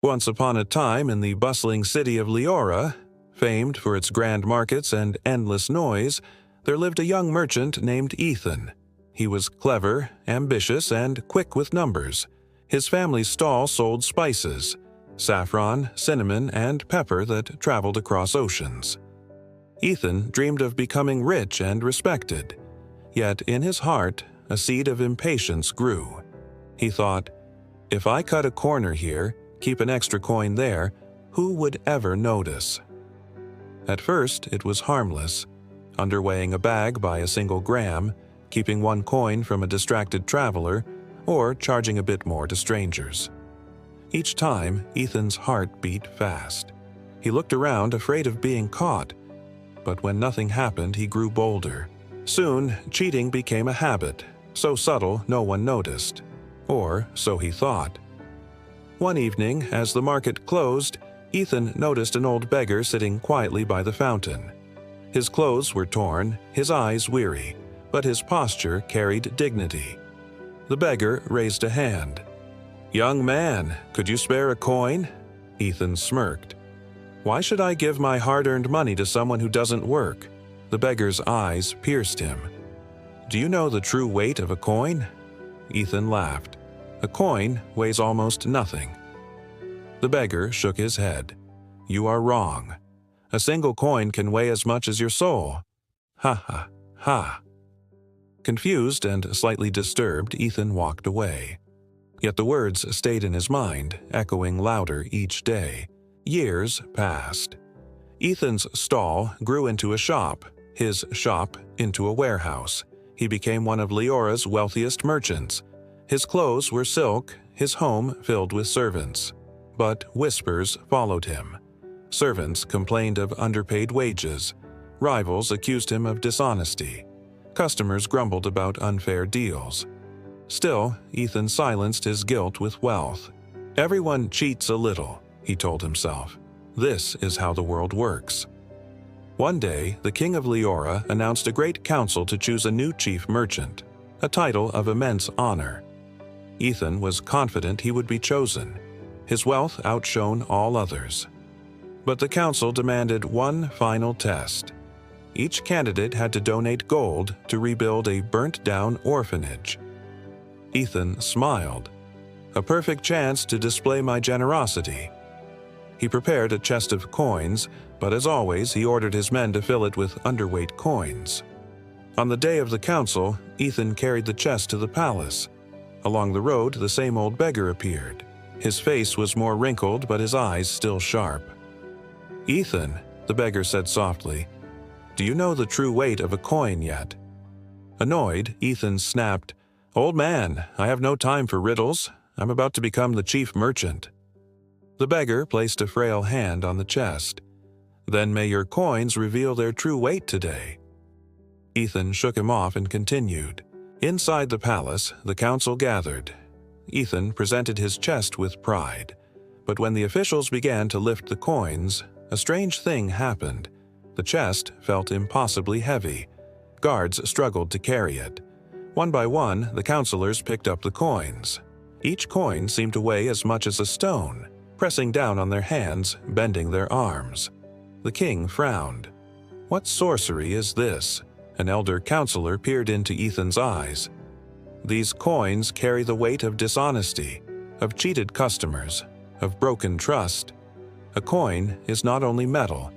Once upon a time in the bustling city of Leora, famed for its grand markets and endless noise, there lived a young merchant named Ethan. He was clever, ambitious, and quick with numbers. His family's stall sold spices, saffron, cinnamon, and pepper that traveled across oceans. Ethan dreamed of becoming rich and respected. Yet in his heart, a seed of impatience grew. He thought, if I cut a corner here, keep an extra coin there, who would ever notice? At first, it was harmless, underweighing a bag by a single gram, keeping one coin from a distracted traveler, or charging a bit more to strangers. Each time, Ethan's heart beat fast. He looked around, afraid of being caught. But when nothing happened, he grew bolder. Soon, cheating became a habit, so subtle no one noticed. Or so he thought. One evening, as the market closed, Ethan noticed an old beggar sitting quietly by the fountain. His clothes were torn, his eyes weary, but his posture carried dignity. The beggar raised a hand. "Young man, could you spare a coin?" Ethan smirked. "Why should I give my hard-earned money to someone who doesn't work?" The beggar's eyes pierced him. "Do you know the true weight of a coin?" Ethan laughed. "A coin weighs almost nothing." The beggar shook his head. "You are wrong. A single coin can weigh as much as your soul." Ha ha ha. Confused and slightly disturbed, Ethan walked away. Yet the words stayed in his mind, echoing louder each day. Years passed. Ethan's stall grew into a shop, his shop into a warehouse. He became one of Leora's wealthiest merchants. His clothes were silk, his home filled with servants. But whispers followed him. Servants complained of underpaid wages. Rivals accused him of dishonesty. Customers grumbled about unfair deals. Still, Ethan silenced his guilt with wealth. "Everyone cheats a little," he told himself. "This is how the world works." One day, the king of Leora announced a great council to choose a new chief merchant, a title of immense honor. Ethan was confident he would be chosen. His wealth outshone all others. But the council demanded one final test. Each candidate had to donate gold to rebuild a burnt-down orphanage. Ethan smiled. "A perfect chance to display my generosity." He prepared a chest of coins, but as always, he ordered his men to fill it with underweight coins. On the day of the council, Ethan carried the chest to the palace. Along the road, the same old beggar appeared. His face was more wrinkled, but his eyes still sharp. "Ethan," the beggar said softly, "do you know the true weight of a coin yet?" Annoyed, Ethan snapped, "Old man, I have no time for riddles. I'm about to become the chief merchant." The beggar placed a frail hand on the chest. "Then may your coins reveal their true weight today." Ethan shook him off and continued. Inside the palace, the council gathered. Ethan presented his chest with pride. But when the officials began to lift the coins, a strange thing happened. The chest felt impossibly heavy. Guards struggled to carry it. One by one, the counselors picked up the coins. Each coin seemed to weigh as much as a stone, pressing down on their hands, bending their arms. The king frowned. "What sorcery is this?" An elder counselor peered into Ethan's eyes. "These coins carry the weight of dishonesty, of cheated customers, of broken trust. A coin is not only metal,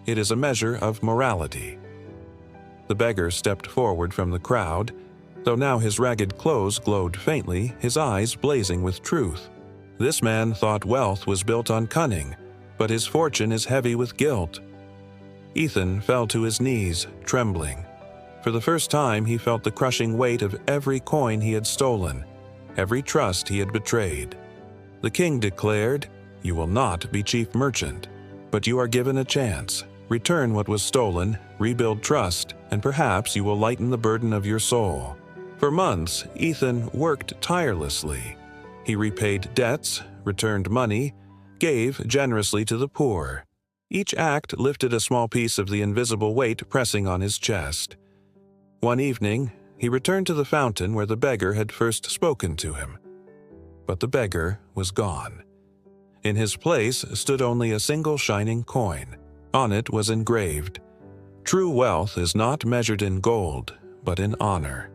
it is a measure of morality." The beggar stepped forward from the crowd. Though now his ragged clothes glowed faintly, his eyes blazing with truth. This man thought wealth was built on cunning, but his fortune is heavy with guilt. Ethan fell to his knees, trembling. For the first time, he felt the crushing weight of every coin he had stolen, every trust he had betrayed. The king declared, "You will not be chief merchant, but you are given a chance. Return what was stolen, rebuild trust, and perhaps you will lighten the burden of your soul." For months, Ethan worked tirelessly. He repaid debts, returned money, gave generously to the poor. Each act lifted a small piece of the invisible weight pressing on his chest. One evening, he returned to the fountain where the beggar had first spoken to him. But the beggar was gone. In his place stood only a single shining coin. On it was engraved, "True wealth is not measured in gold, but in honor."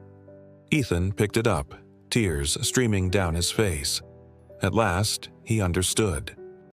Ethan picked it up, tears streaming down his face. At last, he understood.